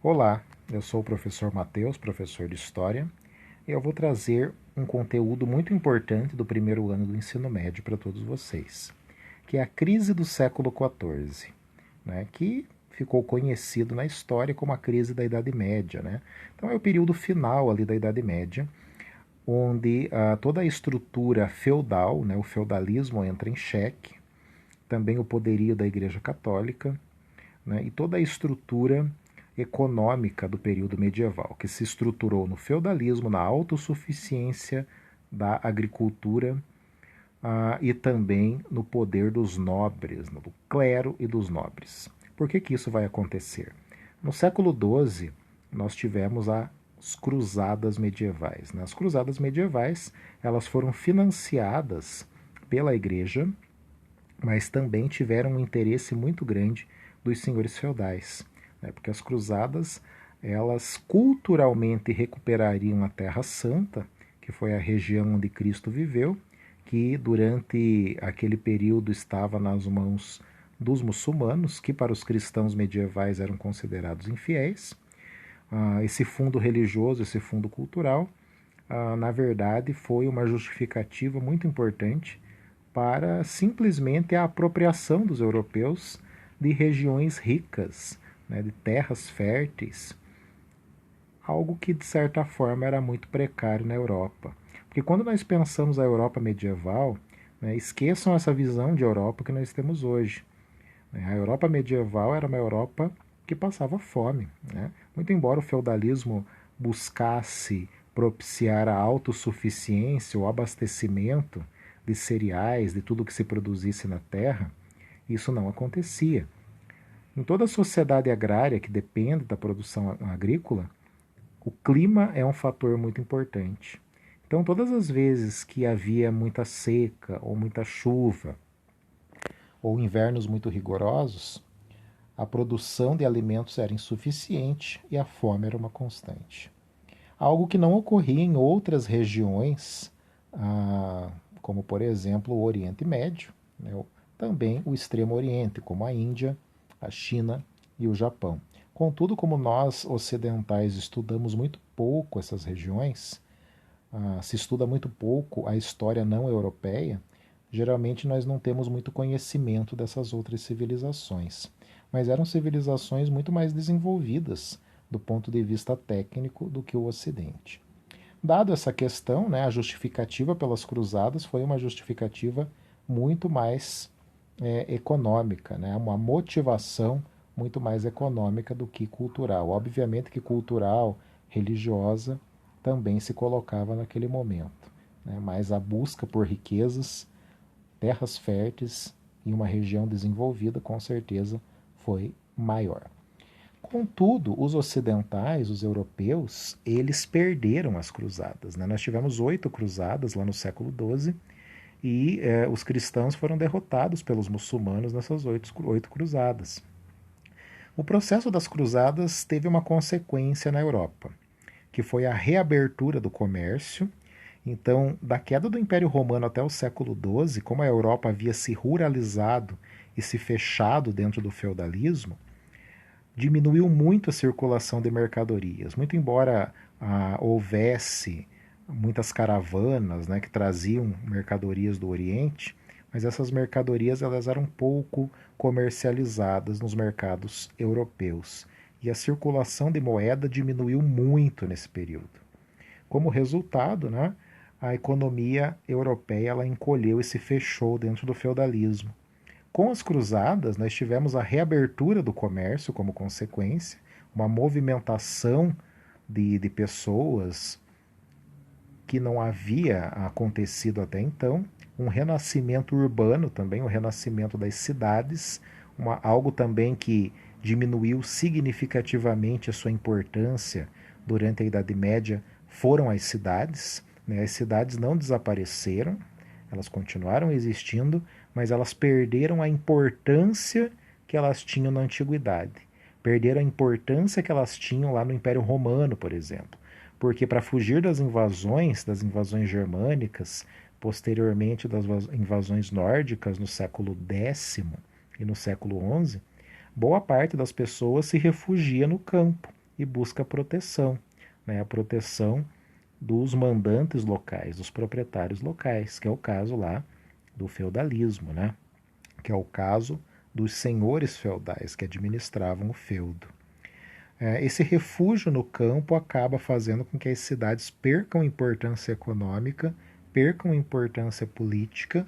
Olá, eu sou o professor Matheus, professor de História, e eu vou trazer um conteúdo muito importante do primeiro ano do ensino médio para todos vocês, que é a crise do século XIV, né, que ficou conhecido na história como a crise da Idade Média. Né? Então é o período final ali da Idade Média, onde toda a estrutura feudal, né, o feudalismo entra em xeque, também o poderio da Igreja Católica, né, e toda a estrutura econômica do período medieval, que se estruturou no feudalismo, na autossuficiência da agricultura e também no poder dos nobres, do clero e dos nobres. Por que isso vai acontecer? No século XII, nós tivemos as cruzadas medievais. As cruzadas medievais elas foram financiadas pela igreja, mas também tiveram um interesse muito grande dos senhores feudais, né? Porque as cruzadas elas culturalmente recuperariam a Terra Santa, que foi a região onde Cristo viveu, que durante aquele período estava nas mãos dos muçulmanos, que para os cristãos medievais eram considerados infiéis. Esse fundo religioso, esse fundo cultural, na verdade foi uma justificativa muito importante para simplesmente a apropriação dos europeus de regiões ricas, né, de terras férteis, algo que de certa forma era muito precário na Europa. Porque quando nós pensamos a Europa medieval, né, esqueçam essa visão de Europa que nós temos hoje. Né? A Europa medieval era uma Europa que passava fome. Né? Muito embora o feudalismo buscasse propiciar a autossuficiência, o abastecimento de cereais, de tudo que se produzisse na terra, isso não acontecia. Em toda a sociedade agrária que depende da produção agrícola, o clima é um fator muito importante. Então, todas as vezes que havia muita seca ou muita chuva, ou invernos muito rigorosos, a produção de alimentos era insuficiente e a fome era uma constante. Algo que não ocorria em outras regiões, como por exemplo o Oriente Médio, né, também o Extremo Oriente, como a Índia, a China e o Japão. Contudo, como nós ocidentais estudamos muito pouco essas regiões, se estuda muito pouco a história não europeia, geralmente nós não temos muito conhecimento dessas outras civilizações. Mas eram civilizações muito mais desenvolvidas do ponto de vista técnico do que o Ocidente. Dado essa questão, né, a justificativa pelas cruzadas foi uma justificativa muito mais econômica, né, uma motivação muito mais econômica do que cultural. Obviamente que cultural, religiosa, também se colocava naquele momento, né, mas a busca por riquezas, terras férteis em uma região desenvolvida, com certeza, foi maior. Contudo, os ocidentais, os europeus, eles perderam as cruzadas. Né? Nós tivemos 8 cruzadas lá no século XII e os cristãos foram derrotados pelos muçulmanos nessas 8 cruzadas. O processo das cruzadas teve uma consequência na Europa, que foi a reabertura do comércio. Então, da queda do Império Romano até o século XII, como a Europa havia se ruralizado e se fechado dentro do feudalismo, diminuiu muito a circulação de mercadorias. Muito embora houvesse muitas caravanas, né, que traziam mercadorias do Oriente, mas essas mercadorias elas eram pouco comercializadas nos mercados europeus. E a circulação de moeda diminuiu muito nesse período. Como resultado, né, a economia europeia ela encolheu e se fechou dentro do feudalismo. Com as cruzadas, nós tivemos a reabertura do comércio como consequência, uma movimentação de pessoas que não havia acontecido até então, um renascimento urbano também, o renascimento das cidades, algo também que diminuiu significativamente a sua importância durante a Idade Média foram as cidades. Né? As cidades não desapareceram, elas continuaram existindo, mas elas perderam a importância que elas tinham na antiguidade. Perderam a importância que elas tinham lá no Império Romano, por exemplo. Porque para fugir das invasões germânicas, posteriormente das invasões nórdicas no século X e no século XI, boa parte das pessoas se refugia no campo. e busca proteção, né? A proteção dos mandantes locais, dos proprietários locais, que é o caso lá do feudalismo, né? Que é o caso dos senhores feudais que administravam o feudo. Esse refúgio no campo acaba fazendo com que as cidades percam importância econômica, percam importância política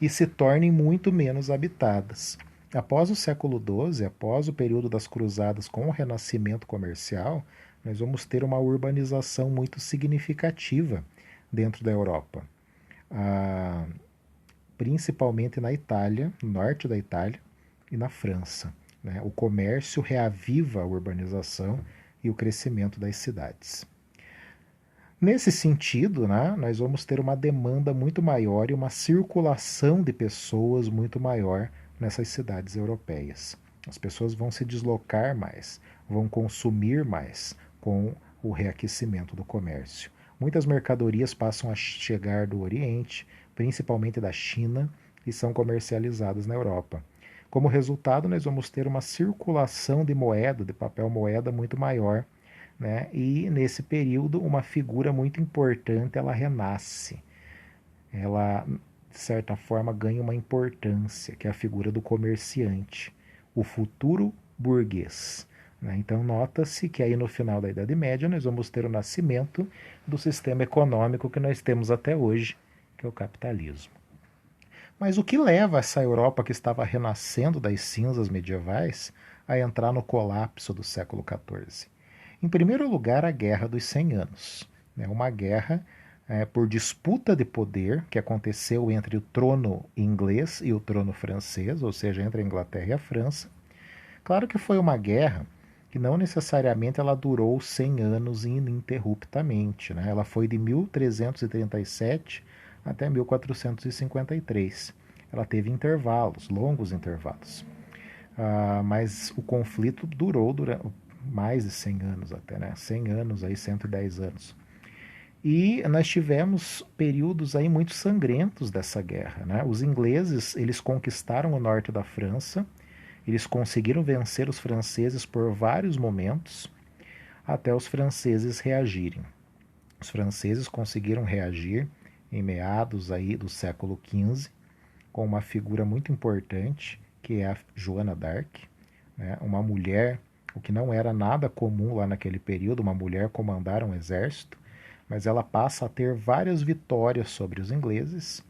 e se tornem muito menos habitadas. Após o século XII, após o período das cruzadas com o renascimento comercial, nós vamos ter uma urbanização muito significativa dentro da Europa. Principalmente na Itália, no norte da Itália e na França. Né? O comércio reaviva a urbanização e o crescimento das cidades. Nesse sentido, né, nós vamos ter uma demanda muito maior e uma circulação de pessoas muito maior nessas cidades europeias. As pessoas vão se deslocar mais, vão consumir mais com o reaquecimento do comércio. Muitas mercadorias passam a chegar do Oriente, principalmente da China, e são comercializadas na Europa. Como resultado, nós vamos ter uma circulação de moeda, de papel moeda muito maior, né? E nesse período uma figura muito importante ela renasce. Ela, de certa forma, ganha uma importância, que é a figura do comerciante, o futuro burguês. Né? Então nota-se que aí no final da Idade Média nós vamos ter o nascimento do sistema econômico que nós temos até hoje, que é o capitalismo. Mas o que leva essa Europa que estava renascendo das cinzas medievais a entrar no colapso do século XIV? Em primeiro lugar, a Guerra dos 100 Anos. Uma guerra por disputa de poder que aconteceu entre o trono inglês e o trono francês, ou seja, entre a Inglaterra e a França. Claro que foi uma guerra que não necessariamente ela durou 100 anos ininterruptamente. Né? Ela foi de 1337 até 1453. Ela teve intervalos, longos intervalos. Mas o conflito durou mais de 100 anos até, né? 100 anos, aí 110 anos. E nós tivemos períodos aí muito sangrentos dessa guerra. Né? Os ingleses eles conquistaram o norte da França, eles conseguiram vencer os franceses por vários momentos, até os franceses reagirem. Os franceses conseguiram reagir em meados aí do século XV, com uma figura muito importante, que é a Joana d'Arc, né? Uma mulher, o que não era nada comum lá naquele período, uma mulher comandar um exército, mas ela passa a ter várias vitórias sobre os ingleses,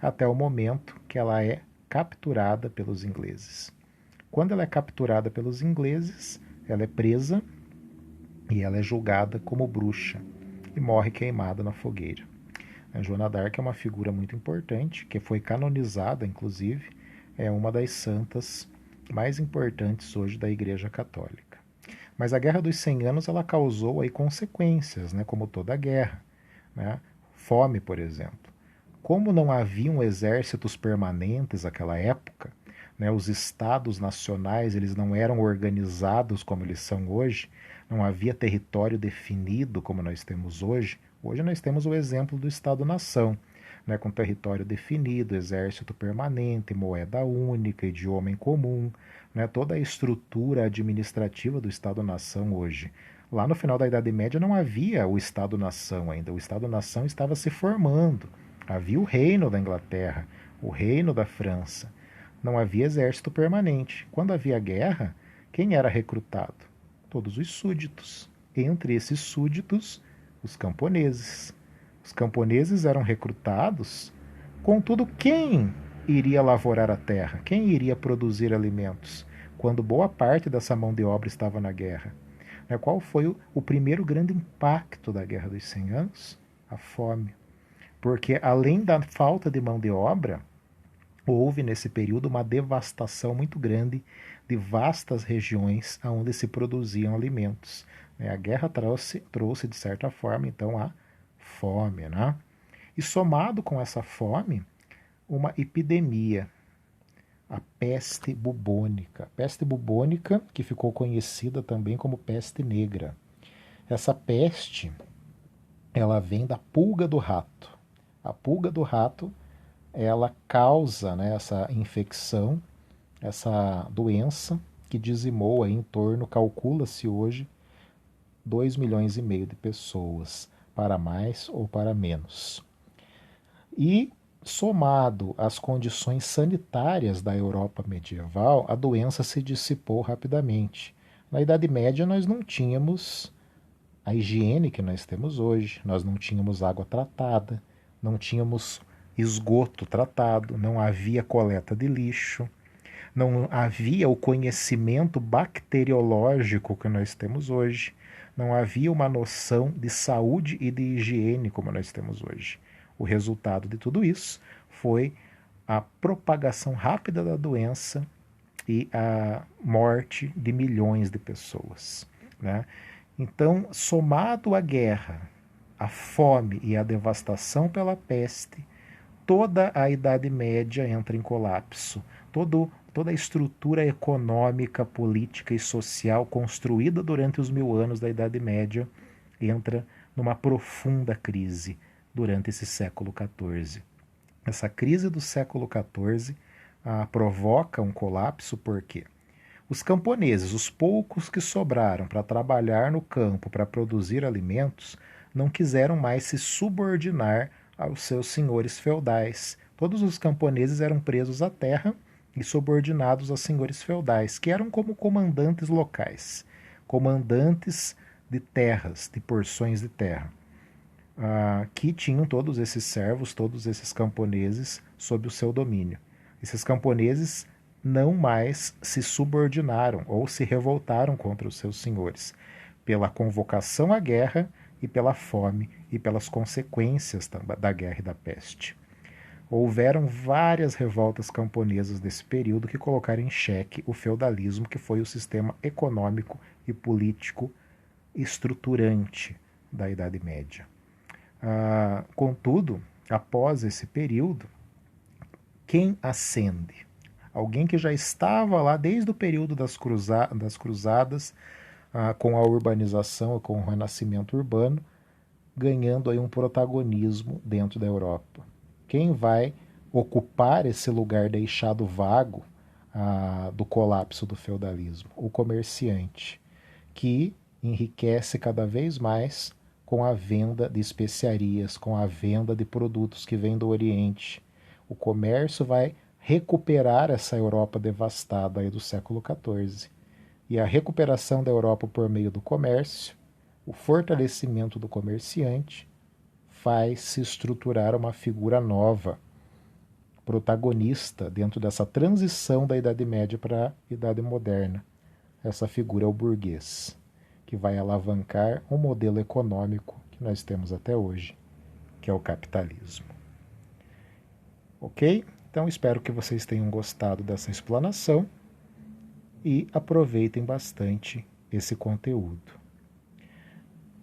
até o momento que ela é capturada pelos ingleses. Quando ela é capturada pelos ingleses, ela é presa e ela é julgada como bruxa e morre queimada na fogueira. A Joana d'Arc é uma figura muito importante, que foi canonizada, inclusive, é uma das santas mais importantes hoje da Igreja Católica. Mas a Guerra dos 100 Anos ela causou aí consequências, né, como toda guerra. Né? Fome, por exemplo. Como não haviam exércitos permanentes naquela época, né, os estados nacionais eles não eram organizados como eles são hoje, não havia território definido como nós temos hoje. Hoje nós temos o exemplo do Estado-nação, né, com território definido, exército permanente, moeda única, idioma em comum, né, toda a estrutura administrativa do Estado-nação hoje. Lá no final da Idade Média não havia o Estado-nação ainda, o Estado-nação estava se formando. Havia o reino da Inglaterra, o reino da França. Não havia exército permanente. Quando havia guerra, quem era recrutado? Todos os súditos. Entre esses súditos, os camponeses. Os camponeses eram recrutados, contudo, quem iria lavourar a terra? Quem iria produzir alimentos? Quando boa parte dessa mão de obra estava na guerra. Qual foi o primeiro grande impacto da Guerra dos 100 Anos? A fome. Porque além da falta de mão de obra, houve nesse período uma devastação muito grande de vastas regiões onde se produziam alimentos. A guerra trouxe de certa forma, então, a fome. Né? E somado com essa fome, uma epidemia, a peste bubônica. Peste bubônica, que ficou conhecida também como peste negra. Essa peste, ela vem da pulga do rato. A pulga do rato, ela causa, né, essa infecção, essa doença que dizimou aí em torno, calcula-se hoje, 2,5 milhões de pessoas, para mais ou para menos. E, somado às condições sanitárias da Europa medieval, a doença se dissipou rapidamente. Na Idade Média, nós não tínhamos a higiene que nós temos hoje, nós não tínhamos água tratada, não tínhamos esgoto tratado, não havia coleta de lixo, não havia o conhecimento bacteriológico que nós temos hoje, não havia uma noção de saúde e de higiene como nós temos hoje. O resultado de tudo isso foi a propagação rápida da doença e a morte de milhões de pessoas, né? Então, somado à guerra, a fome e a devastação pela peste, toda a Idade Média entra em colapso. Toda a estrutura econômica, política e social construída durante os 1000 anos da Idade Média entra numa profunda crise durante esse século XIV. Essa crise do século XIV provoca um colapso porque os camponeses, os poucos que sobraram para trabalhar no campo, para produzir alimentos, não quiseram mais se subordinar aos seus senhores feudais. Todos os camponeses eram presos à terra e subordinados a senhores feudais, que eram como comandantes locais, comandantes de terras, de porções de terra, que tinham todos esses servos, todos esses camponeses sob o seu domínio. Esses camponeses não mais se subordinaram ou se revoltaram contra os seus senhores, pela convocação à guerra e pela fome e pelas consequências da guerra e da peste. Houveram várias revoltas camponesas nesse período que colocaram em xeque o feudalismo, que foi o sistema econômico e político estruturante da Idade Média. Contudo, após esse período, quem ascende? Alguém que já estava lá desde o período das cruzadas, com a urbanização e com o renascimento urbano, ganhando aí um protagonismo dentro da Europa. Quem vai ocupar esse lugar deixado vago do colapso do feudalismo? O comerciante, que enriquece cada vez mais com a venda de especiarias, com a venda de produtos que vêm do Oriente. O comércio vai recuperar essa Europa devastada aí do século XIV. E a recuperação da Europa por meio do comércio, o fortalecimento do comerciante, faz se estruturar uma figura nova, protagonista dentro dessa transição da Idade Média para a Idade Moderna. Essa figura é o burguês, que vai alavancar o modelo econômico que nós temos até hoje, que é o capitalismo. Ok? Então espero que vocês tenham gostado dessa explanação e aproveitem bastante esse conteúdo.